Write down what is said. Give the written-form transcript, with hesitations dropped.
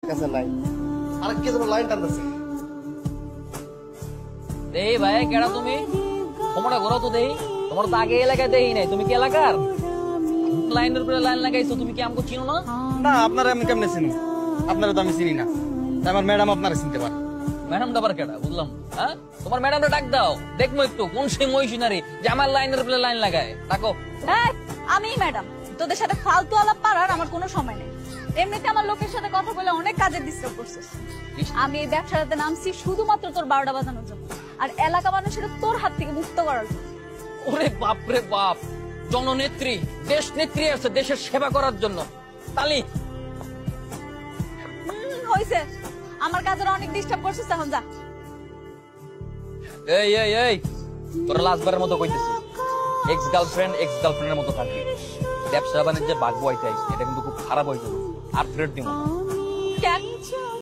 কাছে নাই আর কি যেন লাইন টানতেছে। দেই ভাই কেডা তুমি তোমরা ঘোরো তো দেই তোমার তো আগে এলাকায় দেই নাই তুমি কি এলাকার লাইনের উপরে লাইন লাগাইছো তুমি কি আমাকে চিনো না না আপনারা আমি কেমনে চিনি আপনারা তো আমি চিনি না তাই আমার ম্যাডাম আপনারা চিনতে পারে ম্যাডামটা আবার কেডা বুঝলাম হ্যাঁ তোমার ম্যাডামটা ডাক দাও দেখবো একটু কোন সেই মহিষিনারি যে আমার লাইনের উপরে লাইন লাগায় ডাকো। এই, আমি ম্যাডাম তোদের সাথে ফালতু আলাপ পারার আমার কোনো সময় নেই। এমনিতে আমার লোকের সাথে কথা বলে অনেক কাজে ডিস্টার্ব করছিস। আমি এই ব্যবসাটাতে নামছি শুধুমাত্র তোর 12টা বাজানোর জন্য আর এলাকা মানুষের তোর হাত থেকে মুক্ত করার জন্য। ওরে বাপ রে বাপ জননেত্রী দেশ নেত্রী আছে দেশের সেবা করার জন্য তালি হইছে আমার কাজের অনেক ডিস্টার্ব করছিস এখন যা। এই এই এই তোরা লাস্টবারের মতো কইতেছি এক্স গার্লফ্রেন্ডের মতো থাকবি ব্যবসা বাণিজ্যে ভাগ বইতে আইস এটা কিন্তু খুব খারাপ হইতে আর ফ্রেড দিব কেন